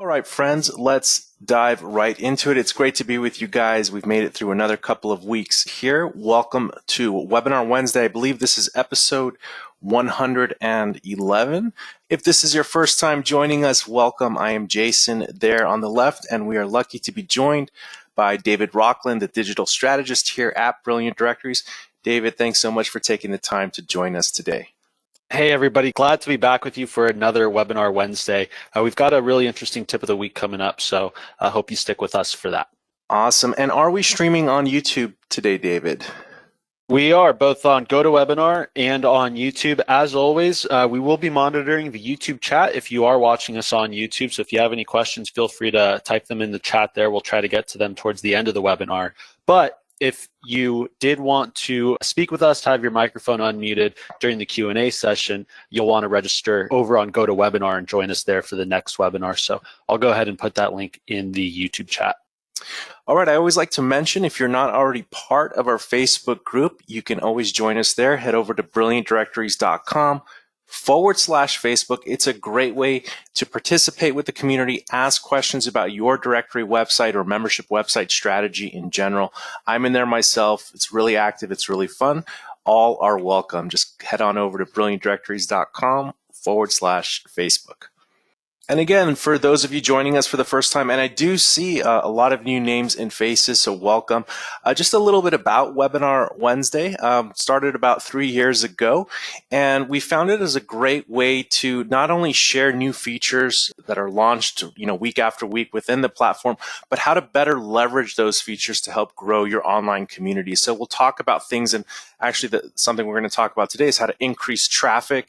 All right, friends, let's dive right into it. It's great to be with you guys. We've made it through another couple of weeks here. Welcome to Webinar Wednesday. I believe this is episode 111. If this is your first time joining us, welcome. I am Jason there on the left, and we are lucky to be joined by David Rockland, the digital strategist here at Brilliant Directories. David, thanks so much for taking the time to join us today. Hey, everybody. Glad to be back with you for another Webinar Wednesday. We've got a really interesting tip of the week coming up, so I hope you stick with us for that. Awesome. And are we streaming on YouTube today, David? We are both on GoToWebinar and on YouTube. As always, we will be monitoring the YouTube chat if you are watching us on YouTube. So if you have any questions, feel free to type them in the chat there. We'll try to get to them towards the end of the webinar. But if you did want to speak with us, have your microphone unmuted during the Q&A session, you'll want to register over on GoToWebinar and join us there for the next webinar. So I'll go ahead and put that link in the YouTube chat. All right, I always like to mention, if you're not already part of our Facebook group, you can always join us there. Head over to brilliantdirectories.com/Facebook. It's a great way to participate with the community, ask questions about your directory website or membership website strategy in general. I'm in there myself. It's really active. It's really fun. All are welcome. Just head on over to brilliantdirectories.com/Facebook. And again, for those of you joining us for the first time, and I do see a lot of new names and faces, so welcome. Just a little bit about Webinar Wednesday. Started about 3 years ago, and we found it as a great way to not only share new features that are launched, week after week within the platform, but how to better leverage those features to help grow your online community. So we'll talk about things, and actually something we're going to talk about today is how to increase traffic,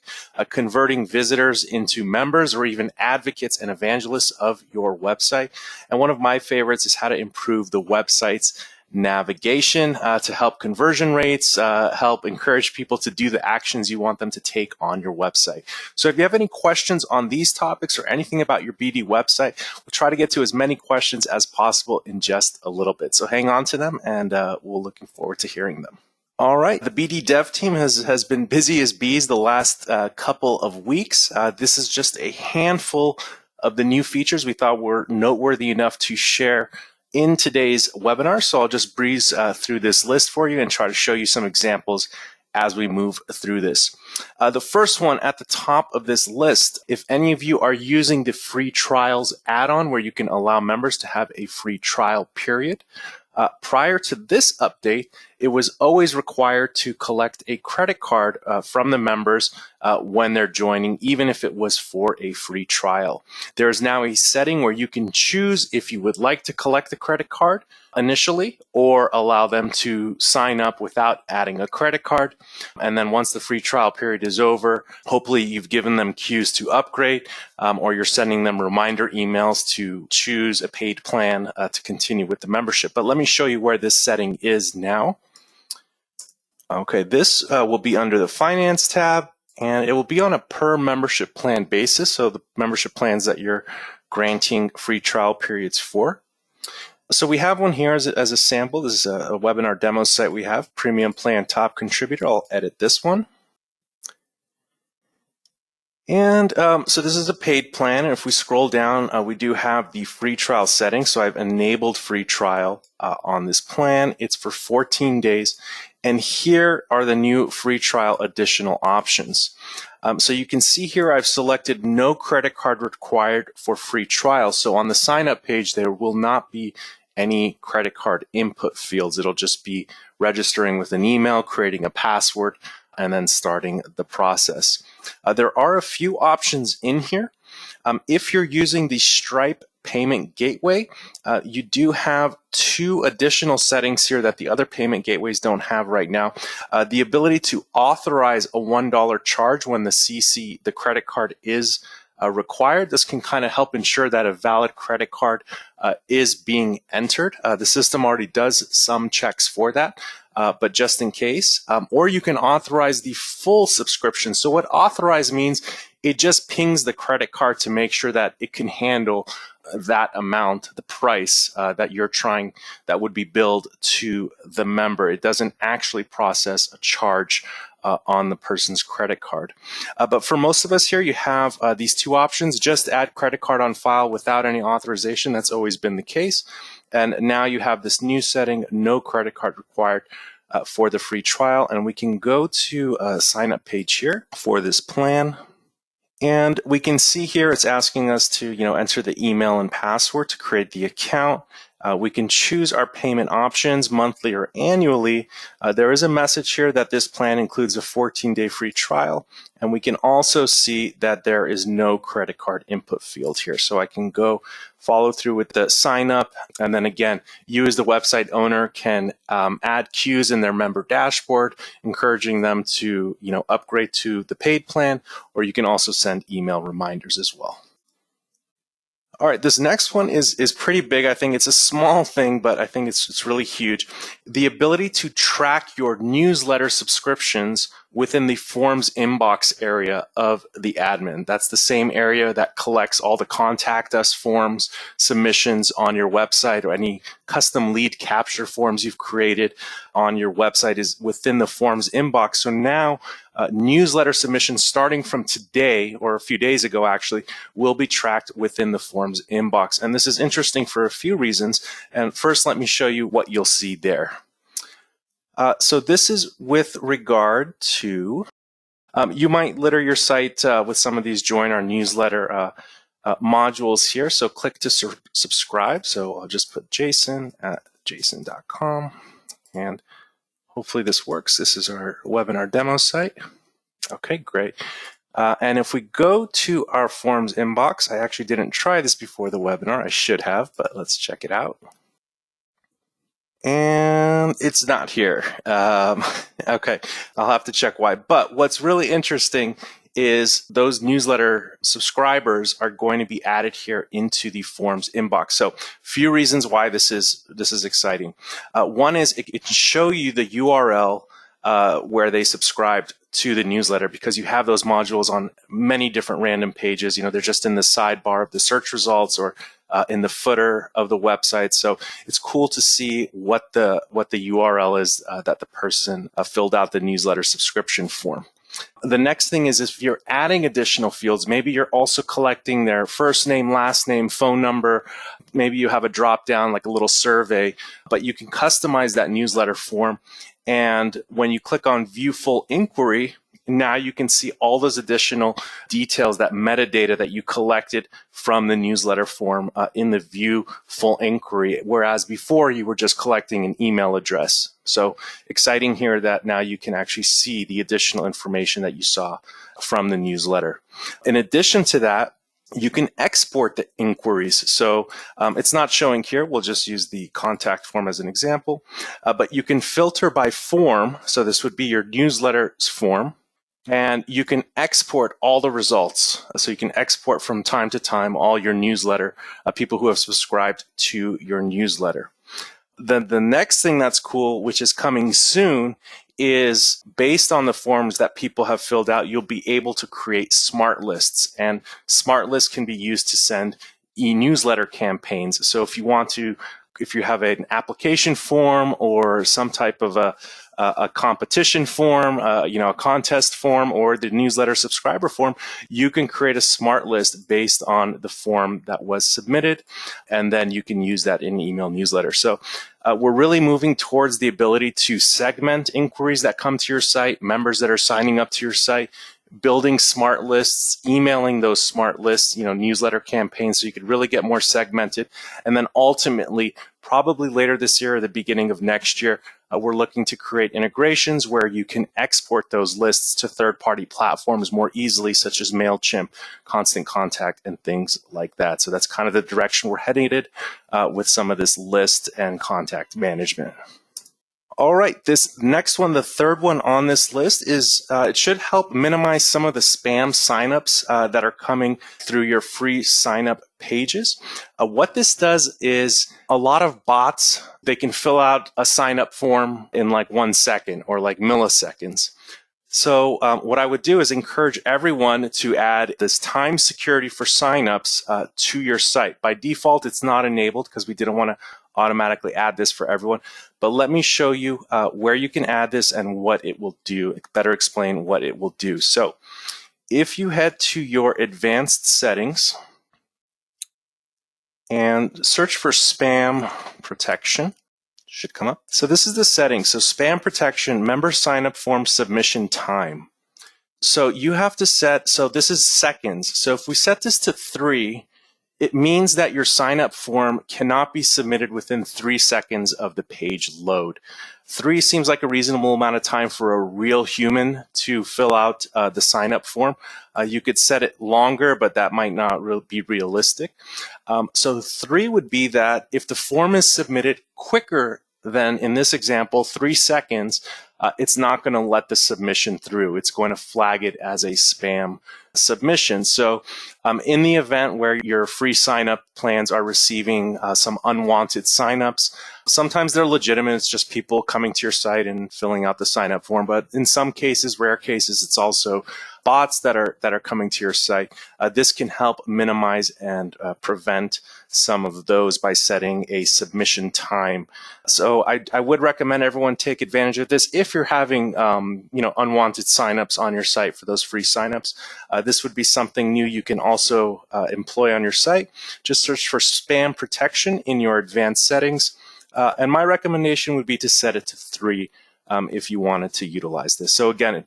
converting visitors into members or even advocates and evangelists of your website. And one of my favorites is how to improve the website's navigation to help conversion rates, help encourage people to do the actions you want them to take on your website. So if you have any questions on these topics or anything about your BD website, we'll try to get to as many questions as possible in just a little bit. So hang on to them, and we're looking forward to hearing them. All right, the BD dev team has been busy as bees the last couple of weeks. This is just a handful of the new features we thought were noteworthy enough to share in today's webinar. So I'll just breeze through this list for you and try to show you some examples as we move through this. The first one at the top of this list, if any of you are using the free trials add-on where you can allow members to have a free trial period, prior to this update, it was always required to collect a credit card from the members when they're joining, even if it was for a free trial. There is now a setting where you can choose if you would like to collect the credit card initially or allow them to sign up without adding a credit card. And then once the free trial period is over, hopefully you've given them cues to upgrade or you're sending them reminder emails to choose a paid plan to continue with the membership. But let me show you where this setting is now. Okay, this will be under the Finance tab, and it will be on a per membership plan basis, so the membership plans that you're granting free trial periods for. So we have one here as a sample. This is a webinar demo site we have, Premium Plan Top Contributor. I'll edit this one. And so this is a paid plan, and if we scroll down, we do have the free trial setting. So I've enabled free trial on this plan. It's for 14 days. And here are the new free trial additional options. So you can see here I've selected no credit card required for free trial. So on the sign up page, there will not be any credit card input fields. It'll just be registering with an email, creating a password, and then starting the process. There are a few options in here. If you're using the Stripe payment gateway, you do have 2 additional settings here that the other payment gateways don't have right now. The ability to authorize a $1 charge when the credit card is required. This can kind of help ensure that a valid credit card is being entered. The system already does some checks for that, but just in case. Or you can authorize the full subscription. So what authorize means, it just pings the credit card to make sure that it can handle that amount, the price that would be billed to the member. It doesn't actually process a charge on the person's credit card. But for most of us here, you have these two options. Just add credit card on file without any authorization. That's always been the case. And now you have this new setting, no credit card required for the free trial. And we can go to a sign up page here for this plan. And we can see here it's asking us to enter the email and password to create the account. We can choose our payment options, monthly or annually. There is a message here that this plan includes a 14-day free trial. And we can also see that there is no credit card input field here. So I can go follow through with the sign up. And then again, you as the website owner can add cues in their member dashboard, encouraging them to upgrade to the paid plan, or you can also send email reminders as well. All right, this next one is pretty big. I think it's a small thing, but I think it's really huge. The ability to track your newsletter subscriptions within the forms inbox area of the admin. That's the same area that collects all the contact us forms, submissions on your website, or any custom lead capture forms you've created on your website is within the forms inbox. So now newsletter submissions starting from today, or a few days ago actually, will be tracked within the forms inbox. And this is interesting for a few reasons. And first, let me show you what you'll see there. So this is with regard to, you might litter your site with some of these join our newsletter modules here. So click to subscribe. So I'll just put Jason at jason.com, and hopefully this works. This is our webinar demo site. Okay, great. And if we go to our forms inbox, I actually didn't try this before the webinar. I should have, but let's check it out. And it's not here. Okay, I'll have to check why. But what's really interesting is those newsletter subscribers are going to be added here into the forms inbox. So few reasons why this is exciting. One is it can show you the URL where they subscribed to the newsletter, because you have those modules on many different random pages. They're just in the sidebar of the search results or in the footer of the website. So it's cool to see what the URL is that the person filled out the newsletter subscription form. The next thing is, if you're adding additional fields, maybe you're also collecting their first name, last name, phone number. Maybe you have a drop down like a little survey, but you can customize that newsletter form. And when you click on View Full Inquiry, now you can see all those additional details, that metadata that you collected from the newsletter form in the View Full Inquiry, whereas before you were just collecting an email address. So exciting here that now you can actually see the additional information that you saw from the newsletter. In addition to that, you can export the inquiries. So it's not showing here. We'll just use the contact form as an example. But you can filter by form. So this would be your newsletter's form. And you can export all the results. So you can export from time to time all your newsletter, people who have subscribed to your newsletter. Then the next thing that's cool, which is coming soon, is based on the forms that people have filled out, you'll be able to create smart lists. And smart lists can be used to send e-newsletter campaigns. So if you have an application form or some type of a competition form, a contest form, or the newsletter subscriber form, you can create a smart list based on the form that was submitted, and then you can use that in email newsletter. So we're really moving towards the ability to segment inquiries that come to your site, members that are signing up to your site, building smart lists, emailing those smart lists, newsletter campaigns, so you could really get more segmented. And then ultimately, probably later this year or the beginning of next year, we're looking to create integrations where you can export those lists to third-party platforms more easily, such as MailChimp, Constant Contact, and things like that. So that's kind of the direction we're headed with some of this list and contact management. All right, this next one, the third one on this list, is it should help minimize some of the spam signups that are coming through your free signup pages. What this does is a lot of bots, they can fill out a signup form in like 1 second or like milliseconds. So what I would do is encourage everyone to add this time security for signups to your site. By default, it's not enabled because we didn't want to automatically add this for everyone. But let me show you where you can add this and what it will do, better explain what it will do. So if you head to your advanced settings and search for spam protection, should come up. So this is the settings. So spam protection, member sign up form submission time. So you have to set, so this is seconds. So if we set this to 3, it means that your sign up form cannot be submitted within 3 seconds of the page load. 3 seems like a reasonable amount of time for a real human to fill out the sign up form. You could set it longer, but that might not be realistic. So 3 would be that if the form is submitted quicker than, in this example, 3 seconds, it's not going to let the submission through. It's going to flag it as a spam submission. So in the event where your free sign-up plans are receiving some unwanted sign-ups, sometimes they're legitimate. It's just people coming to your site and filling out the sign-up form. But in some cases, rare cases, it's also bots that are coming to your site. This can help minimize and prevent some of those by setting a submission time. So I would recommend everyone take advantage of this. If you're having unwanted signups on your site for those free signups, this would be something new you can also employ on your site. Just search for spam protection in your advanced settings. And my recommendation would be to set it to 3 if you wanted to utilize this. So again,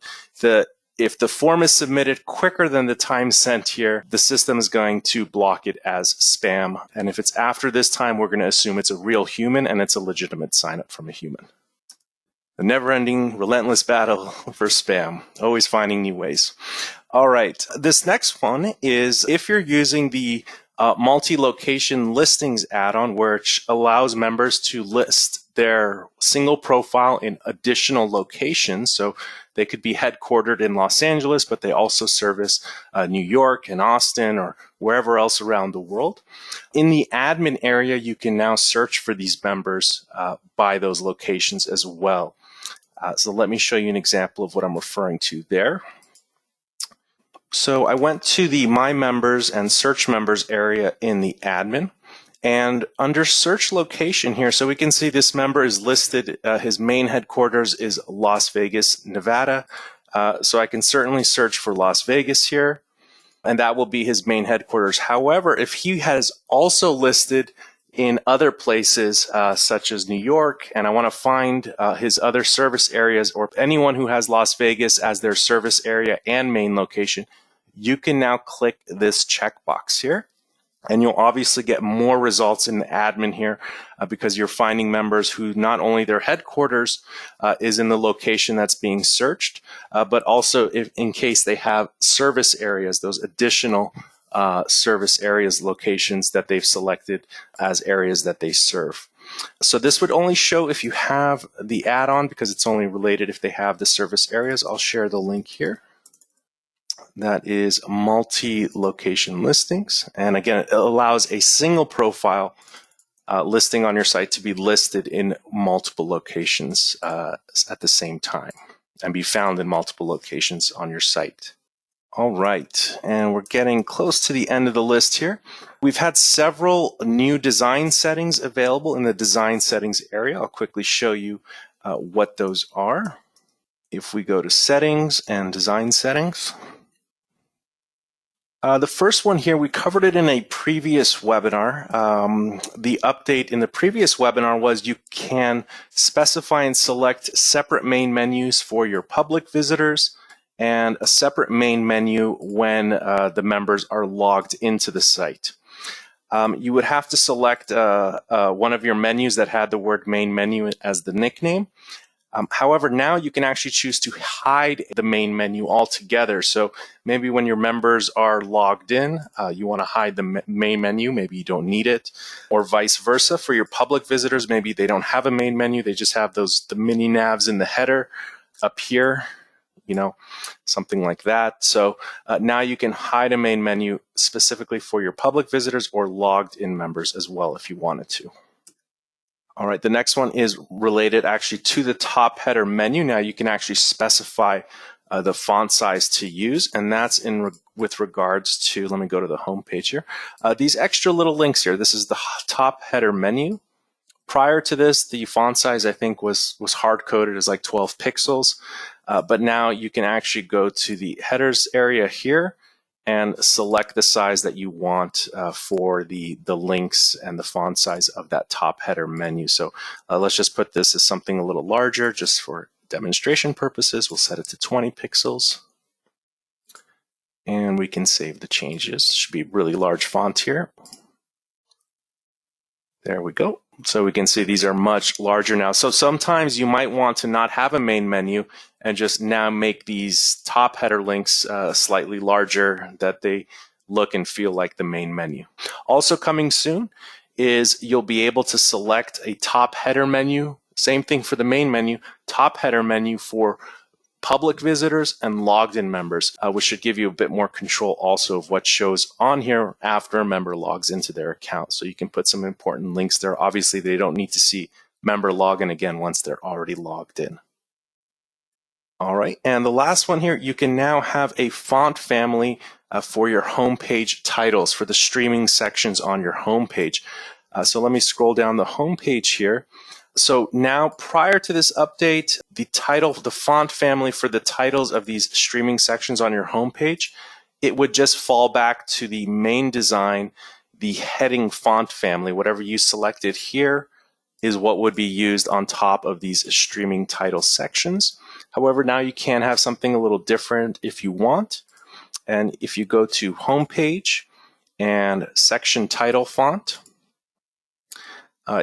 if the form is submitted quicker than the time sent here, the system is going to block it as spam. And if it's after this time, we're going to assume it's a real human and it's a legitimate sign up from a human. The never-ending, relentless battle for spam, always finding new ways. All right, this next one is if you're using the multi-location listings add-on, which allows members to list their single profile in additional locations. So they could be headquartered in Los Angeles, but they also service New York and Austin or wherever else around the world. In the admin area, you can now search for these members by those locations as well. So let me show you an example of what I'm referring to there. So I went to the My Members and Search Members area in the admin. And under search location here, so we can see this member is listed, his main headquarters is Las Vegas, Nevada. So I can certainly search for Las Vegas here, and that will be his main headquarters. However, if he has also listed in other places, such as New York, and I want to find his other service areas or anyone who has Las Vegas as their service area and main location, you can now click this checkbox here. And you'll obviously get more results in the admin here because you're finding members who not only their headquarters is in the location that's being searched, but also in case they have service areas, those additional service areas locations that they've selected as areas that they serve. So this would only show if you have the add-on because it's only related if they have the service areas. I'll share the link here. That is multi-location listings. And again, it allows a single profile listing on your site to be listed in multiple locations at the same time and be found in multiple locations on your site. All right, and we're getting close to the end of the list here. We've had several new design settings available in the design settings area. I'll quickly show you what those are. If we go to settings and design settings, the first one here, we covered it in a previous webinar. The update in the previous webinar was you can specify and select separate main menus for your public visitors and a separate main menu when the members are logged into the site. You would have to select one of your menus that had the word main menu as the nickname. However, now you can actually choose to hide the main menu altogether. So maybe when your members are logged in, you want to hide the main menu. Maybe you don't need it, or vice versa. For your public visitors, maybe they don't have a main menu. They just have the mini navs in the header up here, something like that. So now you can hide a main menu specifically for your public visitors or logged in members as well if you wanted to. All right, the next one is related actually to the top header menu. Now you can actually specify the font size to use, and that's with regards to, let me go to the home page here, these extra little links here. This is the top header menu. Prior to this, the font size, I think, was hard-coded as like 12 pixels. But now you can actually go to the headers area here and select the size that you want for the links and the font size of that top header menu. So let's just put this as something a little larger just for demonstration purposes. We'll set it to 20 pixels. And we can save the changes. It should be really large font here. There we go. So we can see these are much larger now. So sometimes you might want to not have a main menu and just now make these top header links slightly larger, that they look and feel like the main menu. Also coming soon is you'll be able to select a top header menu. Same thing for the main menu, top header menu for public visitors and logged in members, which should give you a bit more control also of what shows on here after a member logs into their account. So you can put some important links there. Obviously, they don't need to see member login again once they're already logged in. All right, and the last one here, you can now have a font family for your homepage titles, for the streaming sections on your homepage. So let me scroll down the homepage here. So now, prior to this update, the font family for the titles of these streaming sections on your homepage, it would just fall back to the main design, the heading font family. Whatever you selected here is what would be used on top of these streaming title sections. However, now you can have something a little different if you want. And if you go to homepage and section title font,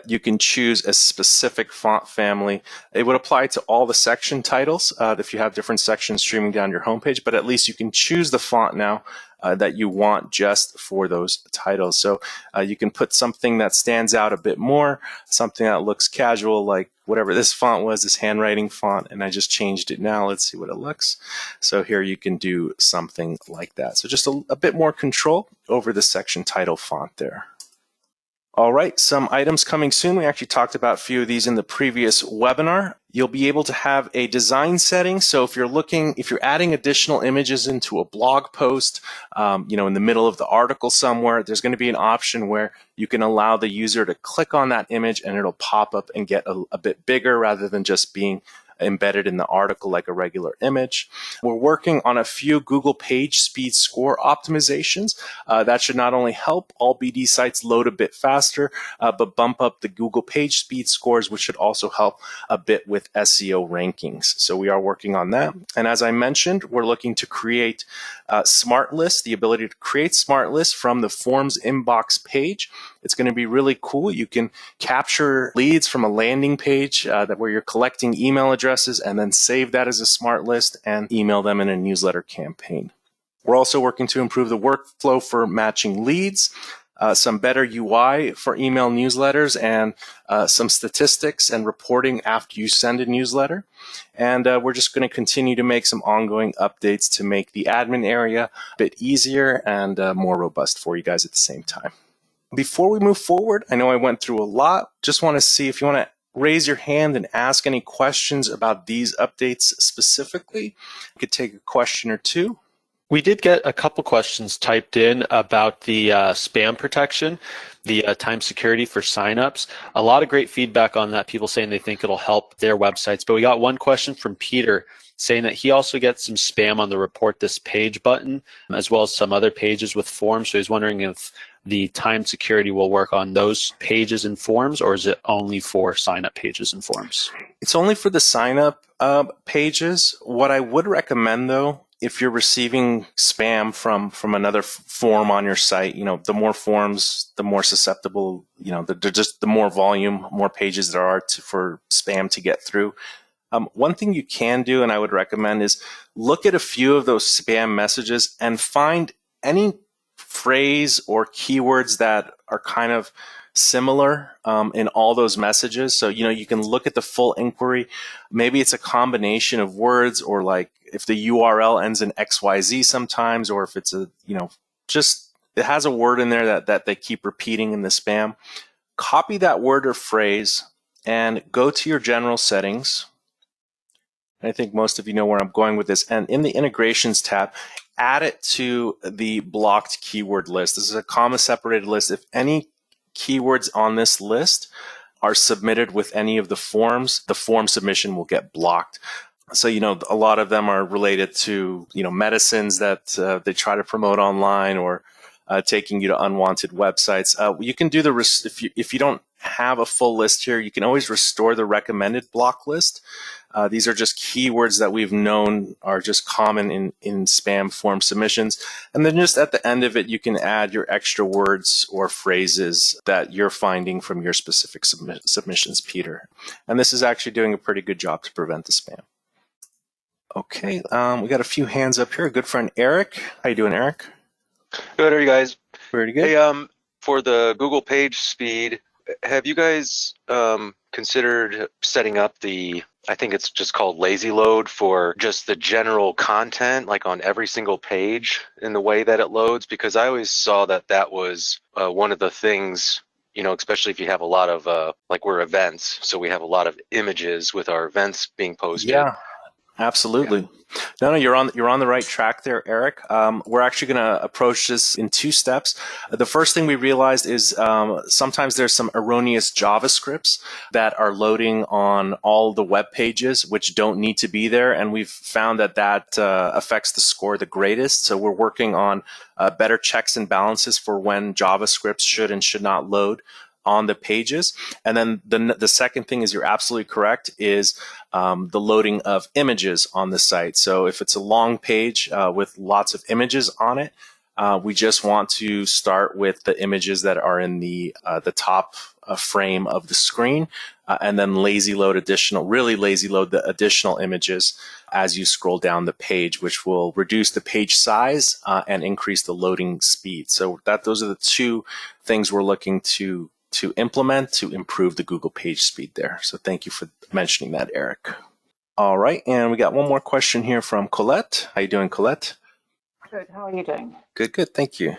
you can choose a specific font family. It would apply to all the section titles if you have different sections streaming down your homepage, but at least you can choose the font now that you want just for those titles. So you can put something that stands out a bit more, something that looks casual, like whatever this font was, this handwriting font, and I just changed it now. Let's see what it looks. So here you can do something like that. So just a bit more control over the section title font there. All right, some items coming soon. We actually talked about a few of these in the previous webinar. You'll be able to have a design setting. So if you're adding additional images into a blog post, in the middle of the article somewhere, there's going to be an option where you can allow the user to click on that image and it'll pop up and get a bit bigger rather than just being embedded in the article like a regular image. We're working on a few Google Pagespeed score optimizations. That should not only help all BD sites load a bit faster, but bump up the Google Pagespeed scores, which should also help a bit with SEO rankings. So we are working on that. And as I mentioned, we're looking to create smart lists, the ability to create smart lists from the forms inbox page. It's going to be really cool. You can capture leads from a landing page where you're collecting email addresses and then save that as a smart list and email them in a newsletter campaign. We're also working to improve the workflow for matching leads, some better UI for email newsletters, and some statistics and reporting after you send a newsletter. And we're just going to continue to make some ongoing updates to make the admin area a bit easier and more robust for you guys at the same time. Before we move forward, I know I went through a lot. Just want to see if you want to raise your hand and ask any questions about these updates specifically. You could take a question or two. We did get a couple questions typed in about the spam protection, the time security for signups. A lot of great feedback on that, people saying they think it'll help their websites. But we got one question from Peter saying that he also gets some spam on the report this page button, as well as some other pages with forms. So he's wondering if the time security will work on those pages and forms, or is it only for sign-up pages and forms? It's only for the sign-up pages. What I would recommend, though, if you're receiving spam from another form on your site, the more forms, the more susceptible, the more volume, more pages there are for spam to get through. One thing you can do, and I would recommend, is look at a few of those spam messages and find any phrase or keywords that are kind of similar in all those messages. So, you can look at the full inquiry. Maybe it's a combination of words, or like if the URL ends in XYZ sometimes, or if it's it has a word in there that they keep repeating in the spam. Copy that word or phrase and go to your general settings. I think most of you know where I'm going with this. And in the integrations tab, add it to the blocked keyword list. This is a comma separated list. If any keywords on this list are submitted with any of the forms, the form submission will get blocked. So, a lot of them are related to, medicines that they try to promote online, or taking you to unwanted websites. You can do if you don't have a full list here, you can always restore the recommended block list. These are just keywords that we've known are just common in spam form submissions. And then just at the end of it, you can add your extra words or phrases that you're finding from your specific submissions, Peter. And this is actually doing a pretty good job to prevent the spam. Okay, we got a few hands up here. Good friend Eric. How you doing, Eric? Good, are you guys? Pretty good. Hey, for the Google Pagespeed, have you guys considered setting up I think it's just called lazy load, for just the general content, like on every single page in the way that it loads? Because I always saw that was one of the things, especially if you have a lot of, like we're events, so we have a lot of images with our events being posted. Yeah. Absolutely. Yeah. No, you're on the right track there, Eric. We're actually going to approach this in 2 steps. The first thing we realized is sometimes there's some erroneous JavaScripts that are loading on all the web pages, which don't need to be there, and we've found that affects the score the greatest. So we're working on better checks and balances for when JavaScripts should and should not load on the pages. And then the second thing is, you're absolutely correct, is the loading of images on the site. So if it's a long page with lots of images on it, we just want to start with the images that are in the top frame of the screen, and then really lazy load the additional images as you scroll down the page, which will reduce the page size and increase the loading speed. So those are the 2 things we're looking to implement to improve the Google Pagespeed there. So thank you for mentioning that, Eric. All right, and we got one more question here from Colette. How you doing, Colette? Good. How are you doing? Good. Thank you.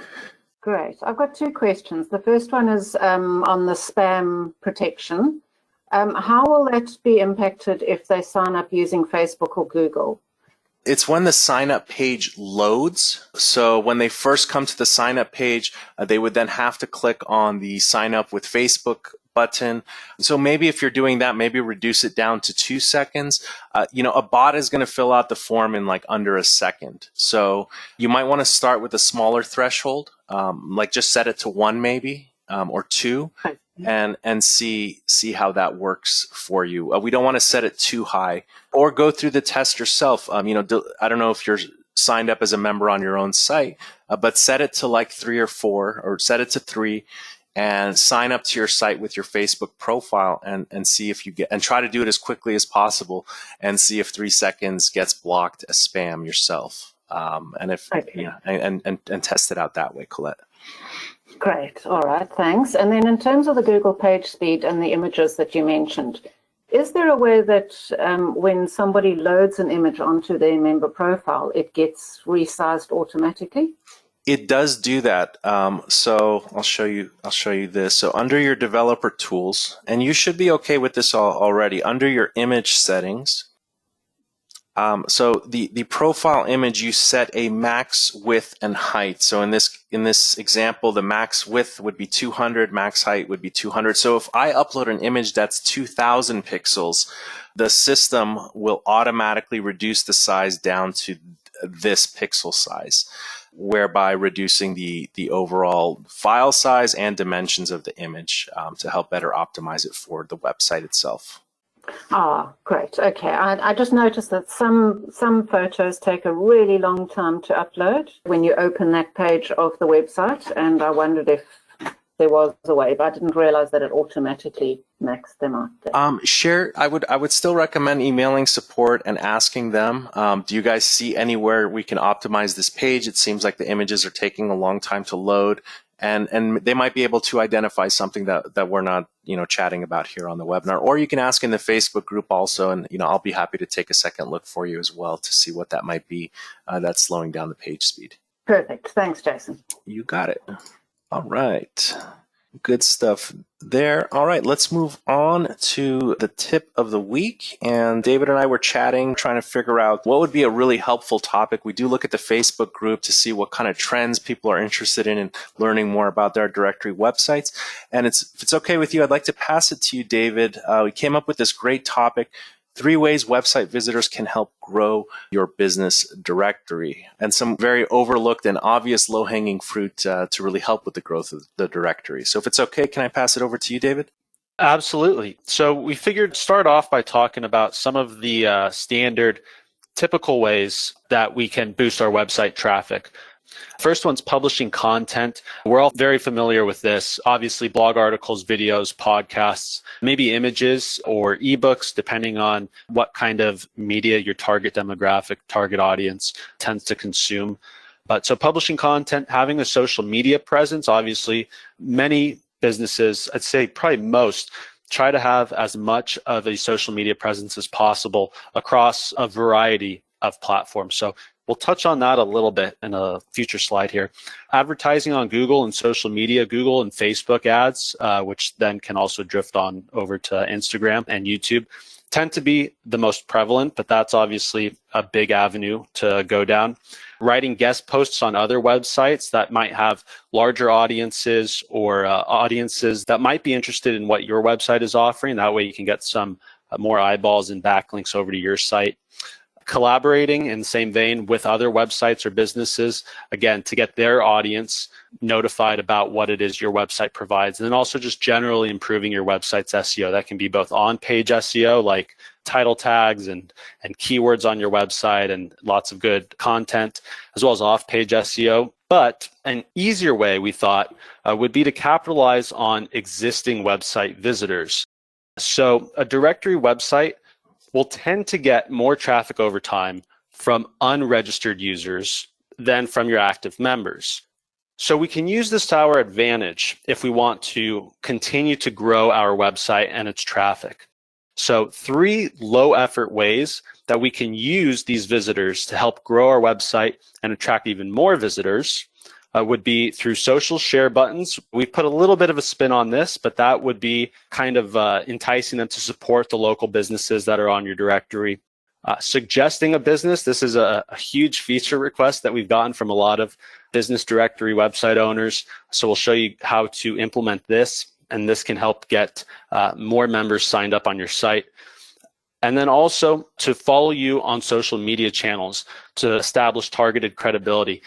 Great. I've got 2 questions. The first one is on the spam protection. How will that be impacted if they sign up using Facebook or Google? It's when the sign up page loads. So when they first come to the sign up page, they would then have to click on the sign up with Facebook button. So maybe if you're doing that, maybe reduce it down to 2 seconds. A bot is going to fill out the form in like under a second. So you might want to start with a smaller threshold, like just set it to 1 maybe, or 2. And see how that works for you. We don't want to set it too high, or go through the test yourself. I don't know if you're signed up as a member on your own site, but set it to like 3 or 4, or set it to 3, and sign up to your site with your Facebook profile, and see if you and try to do it as quickly as possible, and see if 3 seconds gets blocked as spam yourself. And test it out that way, Colette. Great. All right. Thanks. And then in terms of the Google Pagespeed and the images that you mentioned, is there a way that when somebody loads an image onto their member profile, it gets resized automatically? It does do that. So I'll show you this. So under your developer tools, and you should be okay with this already, under your image settings, so the profile image, you set a max width and height. So in this example, the max width would be 200, max height would be 200. So if I upload an image that's 2,000 pixels, the system will automatically reduce the size down to this pixel size, whereby reducing the overall file size and dimensions of the image to help better optimize it for the website itself. Ah, great. Okay. I just noticed that some photos take a really long time to upload when you open that page of the website, and I wondered if there was a way, but I didn't realize that it automatically maxed them out there. I would still recommend emailing support and asking them, do you guys see anywhere we can optimize this page? It seems like the images are taking a long time to load. And they might be able to identify something that we're not, chatting about here on the webinar. Or you can ask in the Facebook group also, and I'll be happy to take a second look for you as well to see what that might be that's slowing down the page speed. Perfect. Thanks, Jason. You got it. All right. Good stuff there. All right, let's move on to the tip of the week. And David and I were chatting, trying to figure out what would be a really helpful topic. We do look at the Facebook group to see what kind of trends people are interested in and learning more about their directory websites. And if it's okay with you, I'd like to pass it to you, David. We came up with this great topic: 3 ways website visitors can help grow your business directory, and some very overlooked and obvious low-hanging fruit to really help with the growth of the directory. So if it's okay, can I pass it over to you, David? Absolutely. So we figured start off by talking about some of the standard typical ways that we can boost our website traffic. First one's publishing content. We're all very familiar with this. Obviously, blog articles, videos, podcasts, maybe images or ebooks, depending on what kind of media your target demographic, target audience tends to consume. But so publishing content, having a social media presence, obviously, many businesses, I'd say probably most, try to have as much of a social media presence as possible across a variety of platforms. So we'll touch on that a little bit in a future slide here. Advertising on Google and social media, Google and Facebook ads, which then can also drift on over to Instagram and YouTube, tend to be the most prevalent, but that's obviously a big avenue to go down. Writing guest posts on other websites that might have larger audiences or audiences that might be interested in what your website is offering. That way you can get some more eyeballs and backlinks over to your site. Collaborating in the same vein with other websites or businesses, again, to get their audience notified about what it is your website provides. And then also just generally improving your website's SEO. That can be both on-page SEO, like title tags and keywords on your website and lots of good content, as well as off-page SEO. But an easier way, we thought, would be to capitalize on existing website visitors. So a directory website will tend to get more traffic over time from unregistered users than from your active members. So we can use this to our advantage if we want to continue to grow our website and its traffic. So 3 low-effort ways that we can use these visitors to help grow our website and attract even more visitors would be through social share buttons. We put a little bit of a spin on this, but that would be kind of enticing them to support the local businesses that are on your directory. Suggesting a business. This is a huge feature request that we've gotten from a lot of business directory website owners. So we'll show you how to implement this, and this can help get more members signed up on your site. And then also to follow you on social media channels to establish targeted credibility.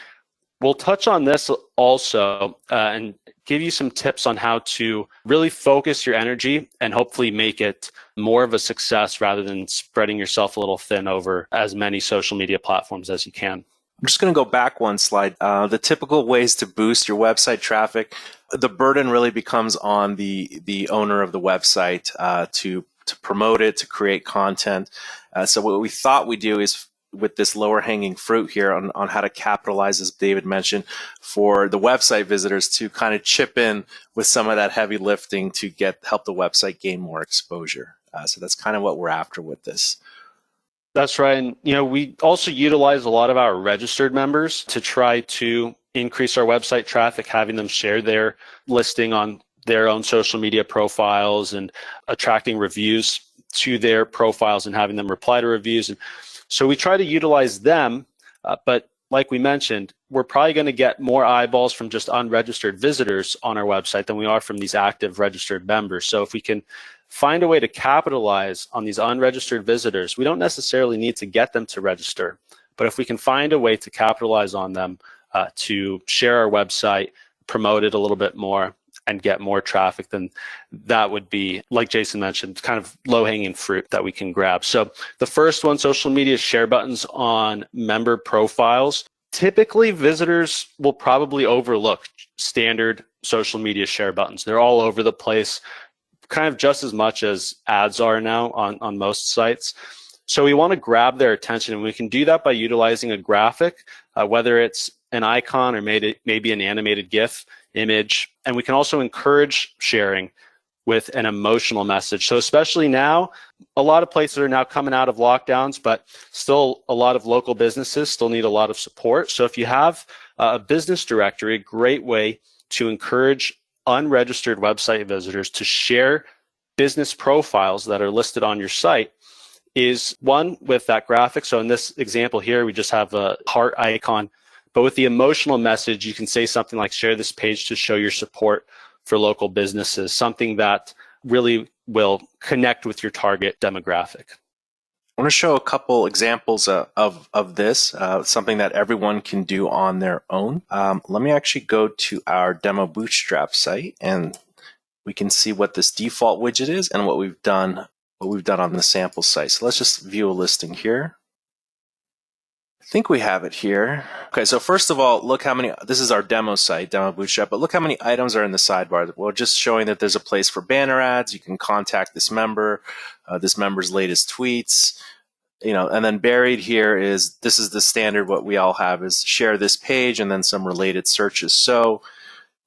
We'll touch on this also and give you some tips on how to really focus your energy and hopefully make it more of a success rather than spreading yourself a little thin over as many social media platforms as you can. I'm just going to go back one slide. The typical ways to boost your website traffic, the burden really becomes on the owner of the website to promote it, to create content. So what we thought we'd do is, with this lower hanging fruit here on how to capitalize, as David mentioned, for the website visitors to kind of chip in with some of that heavy lifting to help the website gain more exposure. So that's kind of what we're after with this. That's right. And we also utilize a lot of our registered members to try to increase our website traffic, having them share their listing on their own social media profiles and attracting reviews to their profiles and having them reply to reviews. And so we try to utilize them, but like we mentioned, we're probably going to get more eyeballs from just unregistered visitors on our website than we are from these active registered members. So if we can find a way to capitalize on these unregistered visitors, we don't necessarily need to get them to register, but if we can find a way to capitalize on them to share our website, promote it a little bit more, and get more traffic, then that would be, like Jason mentioned, kind of low-hanging fruit that we can grab. So the first one, social media share buttons on member profiles. Typically, visitors will probably overlook standard social media share buttons. They're all over the place, kind of just as much as ads are now on most sites. So we want to grab their attention, and we can do that by utilizing a graphic, whether it's an icon or maybe an animated GIF image. And we can also encourage sharing with an emotional message. So especially now, a lot of places are now coming out of lockdowns, but still a lot of local businesses still need a lot of support. So if you have a business directory, a great way to encourage unregistered website visitors to share business profiles that are listed on your site is one with that graphic. So in this example here, we just have a heart icon, but with the emotional message, you can say something like share this page to show your support for local businesses, something that really will connect with your target demographic. I want to show a couple examples of this, something that everyone can do on their own. Let me actually go to our demo Bootstrap site, and we can see what this default widget is and what we've done on the sample site. So let's just view a listing here. I think we have it here. Okay, so first of all, look how many, this is our demo site, Demo Bootstrap, but look how many items are in the sidebar. Well, just showing that there's a place for banner ads. You can contact this member's latest tweets, and then buried here is, this is the standard, what we all have is share this page and then some related searches. So,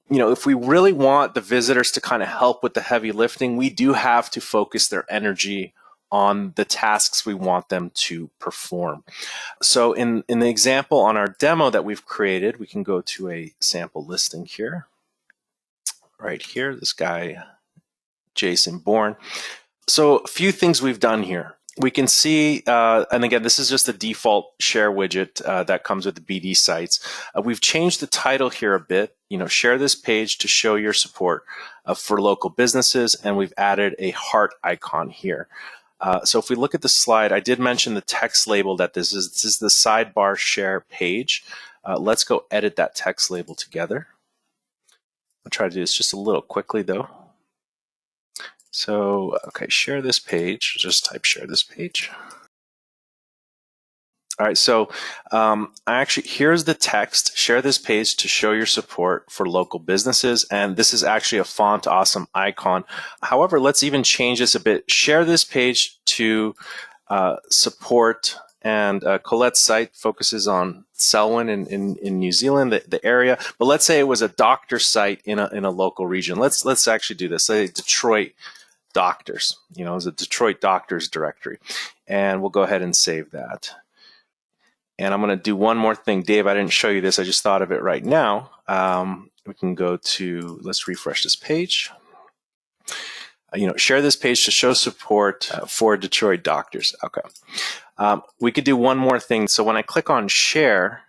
if we really want the visitors to kind of help with the heavy lifting, we do have to focus their energy on the tasks we want them to perform. So in the example on our demo that we've created, we can go to a sample listing here. Right here, this guy, Jason Bourne. So a few things we've done here. We can see, and again, this is just the default share widget that comes with the BD sites. We've changed the title here a bit, share this page to show your support for local businesses, and we've added a heart icon here. So if we look at the slide, I did mention the text label that this is the sidebar share page. Let's go edit that text label together. I'll try to do this just a little quickly though. So, okay, share this page, just type share this page. All right, so here's the text, share this page to show your support for local businesses. And this is actually a font awesome icon. However, let's even change this a bit. Share this page to support, and Colette's site focuses on Selwyn in New Zealand, the area. But let's say it was a doctor site in a local region. Let's actually do this. Say Detroit doctors, it's a Detroit doctors directory. And we'll go ahead and save that. And I'm going to do one more thing. Dave, I didn't show you this. I just thought of it right now. We can go to, let's refresh this page. Share this page to show support for Detroit doctors. Okay. We could do one more thing. So when I click on share,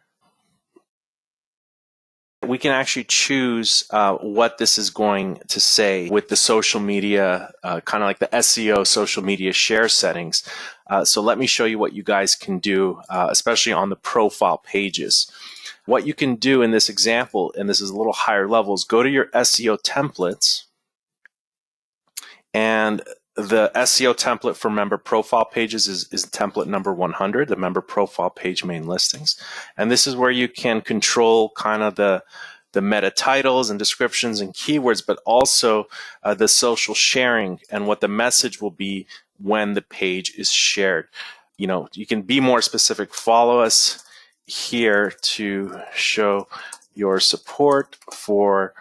we can actually choose what this is going to say with the social media, kind of like the SEO social media share settings. So let me show you what you guys can do, especially on the profile pages. What you can do in this example, and this is a little higher level, is go to your SEO templates, and the SEO template for member profile pages is template number 100, the member profile page main listings. And this is where you can control kind of the meta titles and descriptions and keywords, but also the social sharing and what the message will be when the page is shared. You can be more specific. Follow us here to show your support for,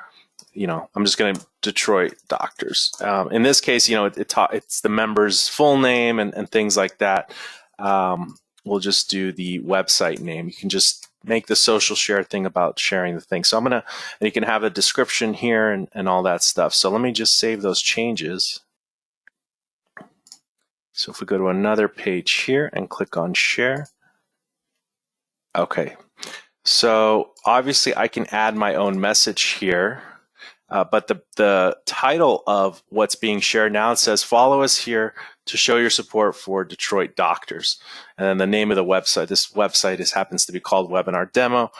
I'm just going to Detroit doctors. In this case, it's the member's full name and things like that. We'll just do the website name. You can just make the social share thing about sharing the thing. So and you can have a description here and all that stuff. So let me just save those changes. So if we go to another page here and click on share. Okay. So obviously I can add my own message here. But the title of what's being shared now, it says, follow us here to show your support for Detroit doctors. And then the name of the website, this website happens to be called Webinar Demo.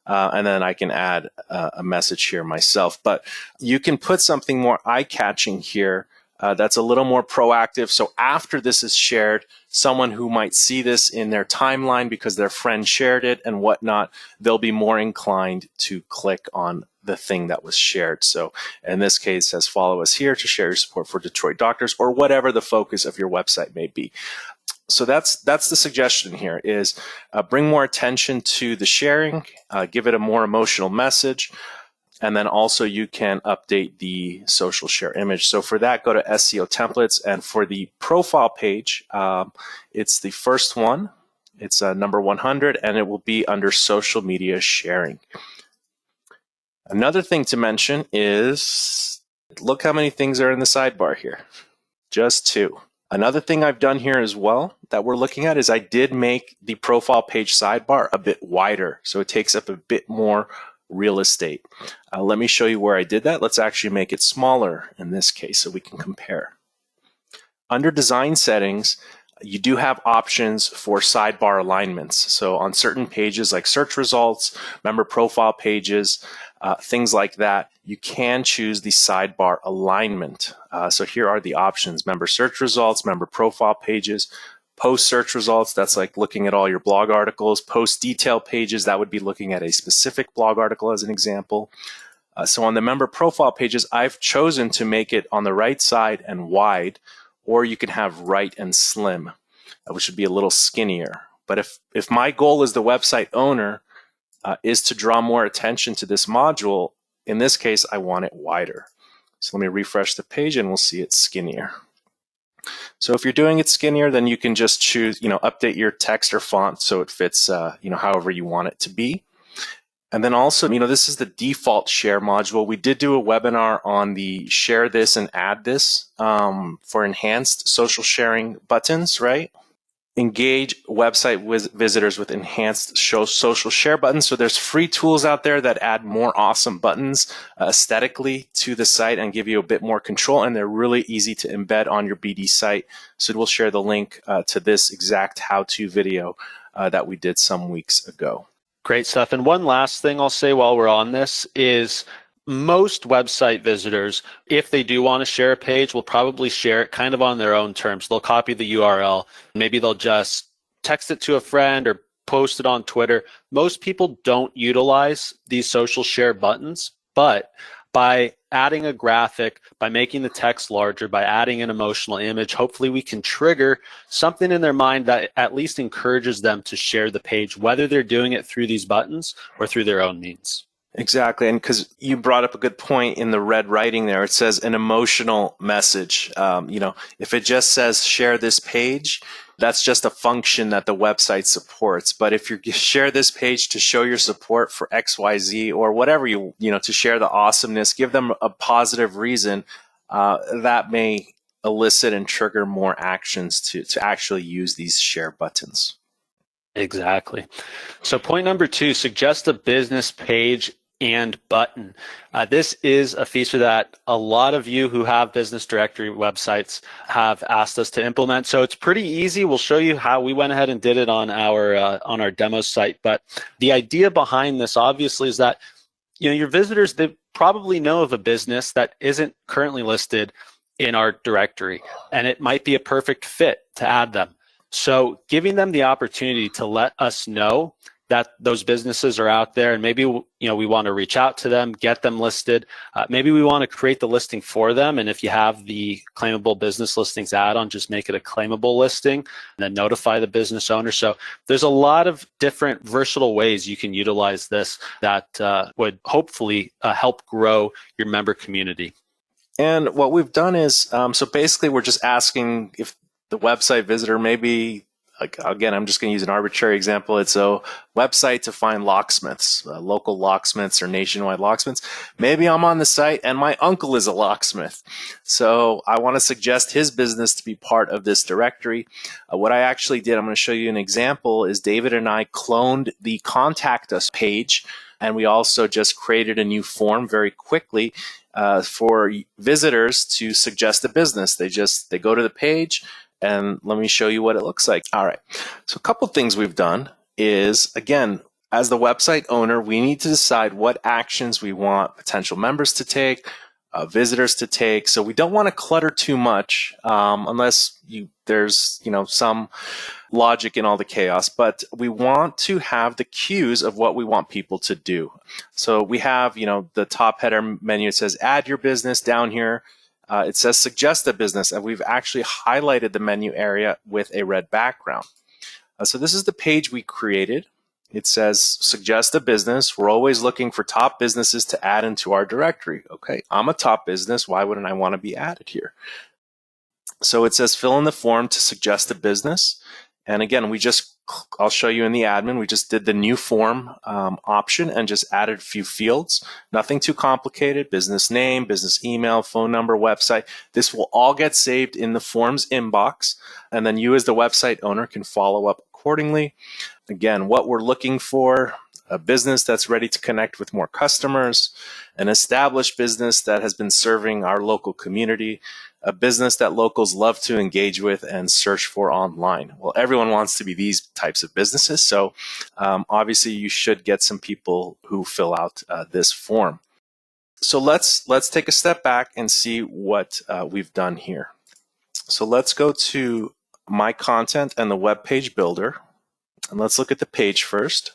And then I can add a message here myself. But you can put something more eye-catching here that's a little more proactive. So after this is shared, someone who might see this in their timeline because their friend shared it and whatnot, they'll be more inclined to click on the thing that was shared. So in this case, it says follow us here to share your support for Detroit doctors, or whatever the focus of your website may be. So that's the suggestion here is bring more attention to the sharing, give it a more emotional message, and then also you can update the social share image. So for that, go to SEO templates, and for the profile page, it's the first one. It's number 100, and it will be under social media sharing. Another thing to mention is, look how many things are in the sidebar here. Just 2. Another thing I've done here as well that we're looking at is I did make the profile page sidebar a bit wider, so it takes up a bit more real estate. Let me show you where I did that. Let's actually make it smaller in this case so we can compare. Under design settings, you do have options for sidebar alignments. So on certain pages like search results, member profile pages, things like that, you can choose the sidebar alignment. So here are the options: member search results, member profile pages, post search results, that's like looking at all your blog articles, post detail pages, that would be looking at a specific blog article as an example. So on the member profile pages, I've chosen to make it on the right side and wide, or you can have right and slim, which would be a little skinnier. But if my goal as the website owner is to draw more attention to this module, in this case, I want it wider. So let me refresh the page and we'll see it skinnier. So if you're doing it skinnier, then you can just choose, update your text or font so it fits, however you want it to be. And then also, this is the default share module. We did do a webinar on the share this and add this for enhanced social sharing buttons, right? Engage website visitors with enhanced social share buttons. So there's free tools out there that add more awesome buttons aesthetically to the site and give you a bit more control. And they're really easy to embed on your BD site. So we'll share the link to this exact how-to video that we did some weeks ago. Great stuff. And one last thing I'll say while we're on this is most website visitors, if they do want to share a page, will probably share it kind of on their own terms. They'll copy the URL. Maybe they'll just text it to a friend or post it on Twitter. Most people don't utilize these social share buttons, but by adding a graphic, by making the text larger, by adding an emotional image, hopefully we can trigger something in their mind that at least encourages them to share the page, whether they're doing it through these buttons or through their own means. Exactly. And because you brought up a good point in the red writing there, it says an emotional message. If it just says share this page, that's just a function that the website supports. But if you share this page to show your support for XYZ or whatever to share the awesomeness, give them a positive reason, that may elicit and trigger more actions to actually use these share buttons. Exactly. So point number 2, suggest a business page and button. This is a feature that a lot of you who have business directory websites have asked us to implement. So it's pretty easy. We'll show you how we went ahead and did it on our demo site. But the idea behind this obviously is that your visitors, they probably know of a business that isn't currently listed in our directory, and it might be a perfect fit to add them. So giving them the opportunity to let us know that those businesses are out there, and maybe we want to reach out to them, get them listed. Maybe we want to create the listing for them, and if you have the claimable business listings add-on, just make it a claimable listing and then notify the business owner. So there's a lot of different versatile ways you can utilize this that would hopefully help grow your member community. And what we've done is, so basically we're just asking if the website visitor, maybe, again, I'm just going to use an arbitrary example. It's a website to find locksmiths, local locksmiths or nationwide locksmiths. Maybe I'm on the site and my uncle is a locksmith. So I want to suggest his business to be part of this directory. What I actually did, I'm going to show you an example, is David and I cloned the contact us page, and we also just created a new form very quickly for visitors to suggest a business. They go to the page, and let me show you what it looks like. All right. So a couple things we've done is, again, as the website owner, we need to decide what actions we want potential members to take, visitors to take. So we don't want to clutter too much unless there's some logic in all the chaos, but we want to have the cues of what we want people to do. So we have, the top header menu. It says add your business. Down here it says suggest a business, and we've actually highlighted the menu area with a red background. So this is the page we created. It says suggest a business. We're always looking for top businesses to add into our directory. Okay, I'm a top business. Why wouldn't I want to be added here? So it says fill in the form to suggest a business. And again, we just I'll show you in the admin. We just did the new form option and just added a few fields. Nothing too complicated. Business name, business email, phone number, website. This will all get saved in the forms inbox. And then you as the website owner can follow up accordingly. Again, what we're looking for: a business that's ready to connect with more customers, an established business that has been serving our local community, a business that locals love to engage with and search for online. Well, everyone wants to be these types of businesses, so obviously you should get some people who fill out this form. So let's take a step back and see what we've done here. So let's go to My Content and the Web Page Builder. And let's look at the page first.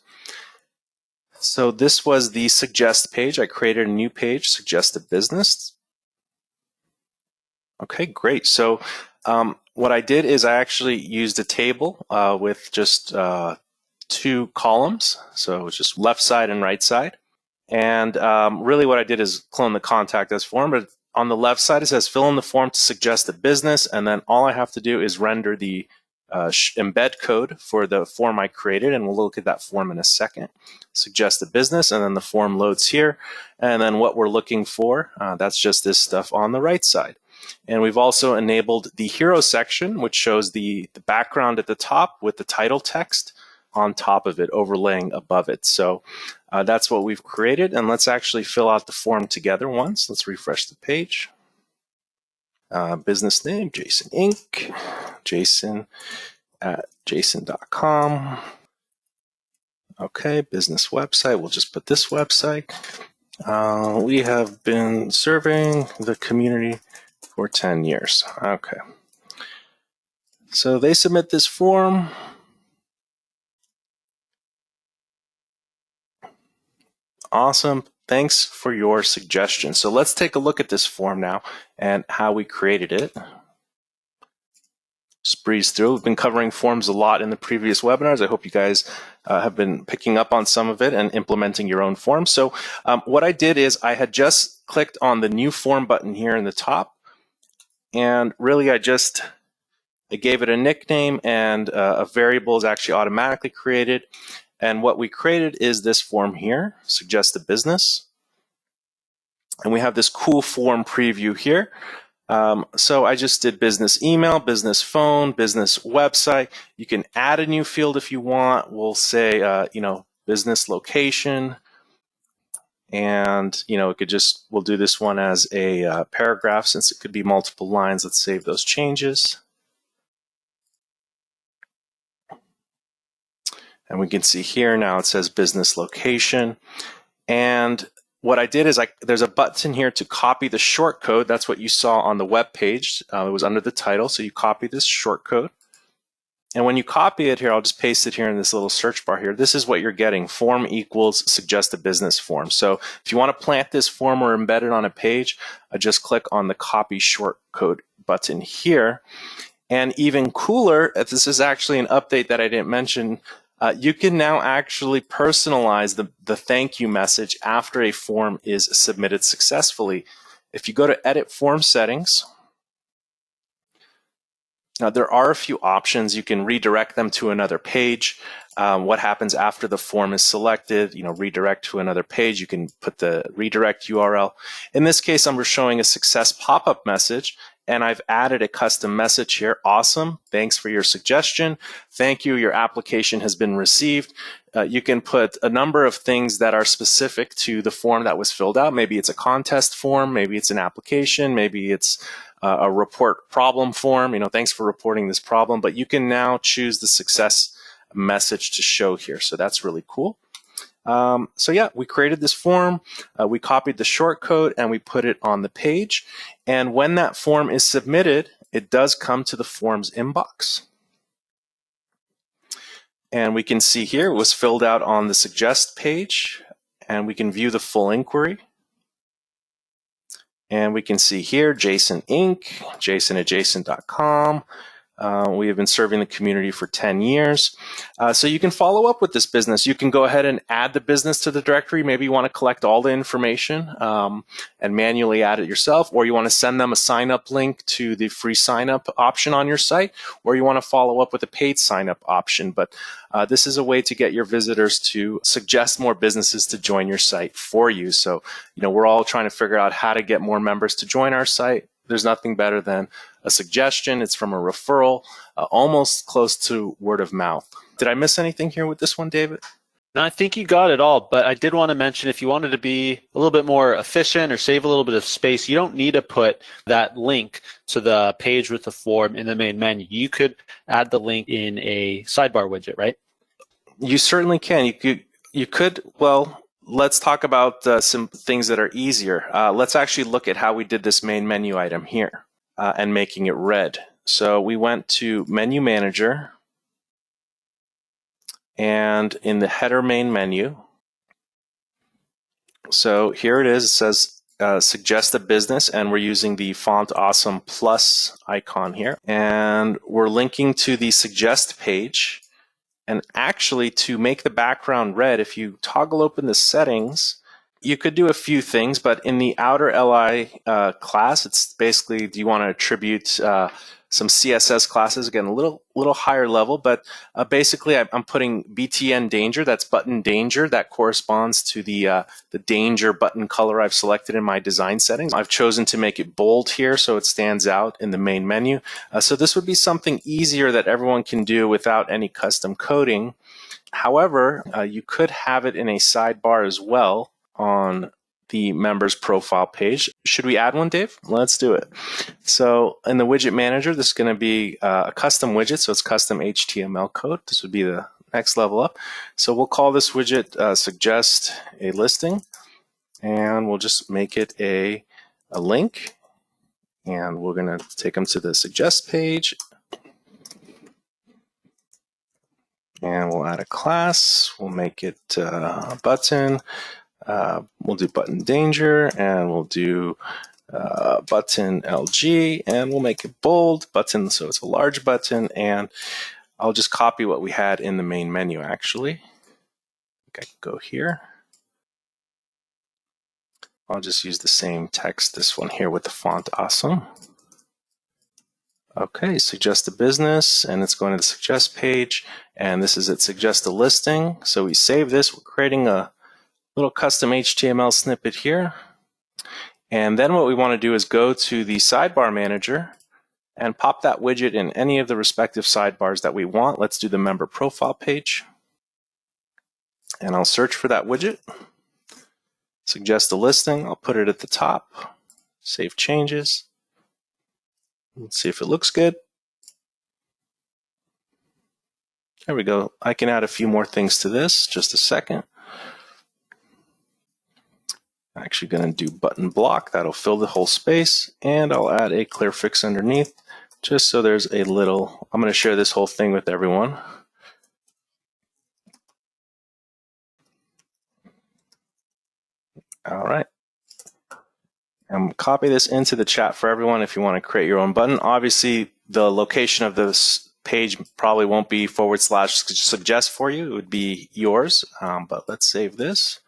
So this was the suggest page. I created a new page, suggest a business. Okay, great. So what I did is I actually used a table with just 2 columns. So it's just left side and right side. And really what I did is clone the contact us form, but on the left side it says fill in the form to suggest a business, and then all I have to do is render the embed code for the form I created, and we'll look at that form in a second. Suggest a business, and then the form loads here, and then what we're looking for, that's just this stuff on the right side. And we've also enabled the hero section, which shows the background at the top with the title text on top of it, overlaying above it. So that's what we've created, and let's actually fill out the form together once. Let's refresh the page. Business name, Jason Inc., jason@jason.com. Okay, business website, we'll just put this website. We have been serving the community for 10 years. Okay. So they submit this form. Awesome. Thanks for your suggestion. So let's take a look at this form now and how we created it. Just breeze through. We've been covering forms a lot in the previous webinars. I hope you guys have been picking up on some of it and implementing your own forms. So what I did is I had just clicked on the new form button here in the top, and really I gave it a nickname, and a variable is actually automatically created. And what we created is this form here, suggest a business. And we have this cool form preview here. So I just did business email, business phone, business website. You can add a new field if you want. We'll say, business location. And, we'll do this one as a paragraph since it could be multiple lines. Let's save those changes. And we can see here now it says business location. And what I did is there's a button here to copy the short code. That's what you saw on the web page. It was under the title. So you copy this short code. And when you copy it here, I'll just paste it here in this little search bar here. This is what you're getting. Form equals suggest a business form. So if you want to plant this form or embed it on a page, just click on the copy short code button here. And even cooler, this is actually an update that I didn't mention. You can now actually personalize the thank you message after a form is submitted successfully. If you go to Edit Form Settings, now there are a few options. You can redirect them to another page. What happens after the form is selected, redirect to another page. You can put the redirect URL. In this case, I'm showing a success pop-up message, and I've added a custom message here. Awesome. Thanks for your suggestion. Thank you. Your application has been received. You can put a number of things that are specific to the form that was filled out. Maybe it's a contest form. Maybe it's an application. Maybe it's a report problem form. Thanks for reporting this problem. But you can now choose the success message to show here. So that's really cool. So yeah, we created this form, we copied the short code, and we put it on the page. And when that form is submitted, it does come to the forms inbox. And we can see here it was filled out on the suggest page, and we can view the full inquiry. And we can see here, Jason Inc., jason@jason.com. We have been serving the community for 10 years. So you can follow up with this business. You can go ahead and add the business to the directory. Maybe you want to collect all the information and manually add it yourself, or you want to send them a sign-up link to the free sign-up option on your site, or you want to follow up with a paid sign-up option. But this is a way to get your visitors to suggest more businesses to join your site for you. So, we're all trying to figure out how to get more members to join our site. There's nothing better than a suggestion. It's from a referral, almost close to word of mouth. Did I miss anything here with this one, David? No, I think you got it all, but I did want to mention if you wanted to be a little bit more efficient or save a little bit of space, you don't need to put that link to the page with the form in the main menu. You could add the link in a sidebar widget, right? You certainly can. You could. Well, let's talk about some things that are easier. Let's actually look at how we did this main menu item here and making it red. So we went to Menu Manager, and in the header main menu, so here it is. It says suggest a business, and we're using the Font Awesome Plus icon here. And we're linking to the suggest page. And actually, to make the background red, if you toggle open the settings, you could do a few things, but in the outer LI class, it's basically, do you want to attribute some CSS classes, again, a little higher level, but basically I'm putting BTN danger, that's button danger, that corresponds to the danger button color I've selected in my design settings. I've chosen to make it bold here so it stands out in the main menu. So this would be something easier that everyone can do without any custom coding. However, you could have it in a sidebar as well on the members profile page. Should we add one, Dave? Let's do it. So in the widget manager, this is going to be a custom widget. So it's custom HTML code. This would be the next level up. So we'll call this widget suggest a listing, and we'll just make it a link. And we're going to take them to the suggest page. And we'll add a class. We'll make it a button. We'll do button danger, and we'll do button LG, and we'll make it bold button, so it's a large button. And I'll just copy what we had in the main menu. Actually, I can go here. I'll just use the same text, this one here with the font awesome. Okay, suggest a business, and it's going to the suggest page, and this is it, suggest a listing. So we save this. We're creating a little custom HTML snippet here. And then what we want to do is go to the sidebar manager and pop that widget in any of the respective sidebars that we want. Let's do the member profile page. And I'll search for that widget. Suggest a listing. I'll put it at the top. Save changes. Let's see if it looks good. There we go. I can add a few more things to this. Just a second. Actually going to do button block. That'll fill the whole space, and I'll add a clear fix underneath just so there's a little. I'm going to share this whole thing with everyone. All right. And copy this into the chat for everyone if you want to create your own button. Obviously, the location of this page probably won't be /suggest for you. It would be yours, but let's save this.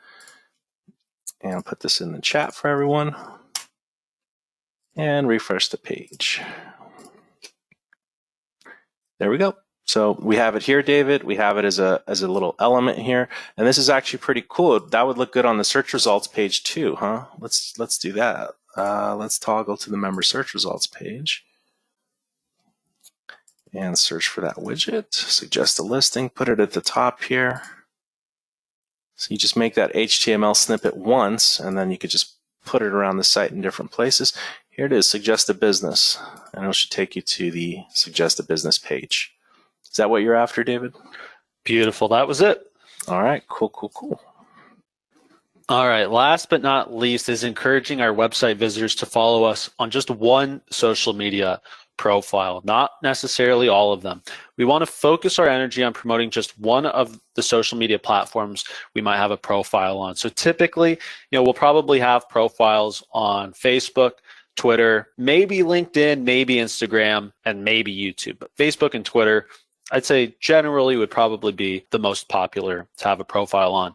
And I'll put this in the chat for everyone and refresh the page. There we go. So we have it here, David. We have it as a little element here. And this is actually pretty cool. That would look good on the search results page too, huh? Let's do that. Let's toggle to the member search results page and search for that widget. Suggest a listing, put it at the top here. So you just make that HTML snippet once, and then you could just put it around the site in different places. Here it is, suggest a business, and it should take you to the suggest a business page. Is that what you're after, David? Beautiful. That was it. All right, cool. All right, last but not least is encouraging our website visitors to follow us on just one social media profile, not necessarily all of them. We want to focus our energy on promoting just one of the social media platforms we might have a profile on. So typically, we'll probably have profiles on Facebook, Twitter, maybe LinkedIn, maybe Instagram, and maybe YouTube. But Facebook and Twitter, I'd say generally would probably be the most popular to have a profile on.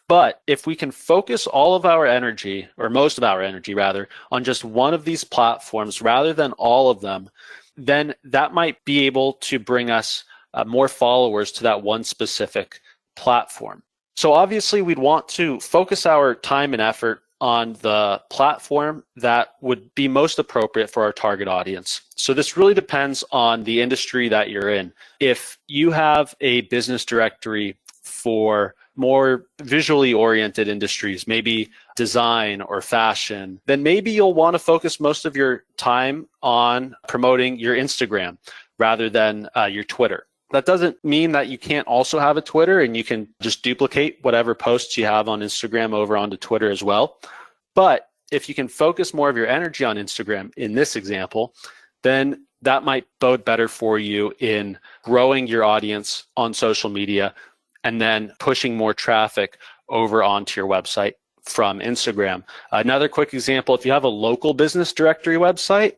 But if we can focus all of our energy, or most of our energy rather, on just one of these platforms rather than all of them, then that might be able to bring us more followers to that one specific platform. So obviously we'd want to focus our time and effort on the platform that would be most appropriate for our target audience. So this really depends on the industry that you're in. If you have a business directory for more visually oriented industries, maybe design or fashion, then maybe you'll want to focus most of your time on promoting your Instagram rather than your Twitter. That doesn't mean that you can't also have a Twitter and you can just duplicate whatever posts you have on Instagram over onto Twitter as well. But if you can focus more of your energy on Instagram in this example, then that might bode better for you in growing your audience on social media and then pushing more traffic over onto your website from Instagram. Another quick example, if you have a local business directory website,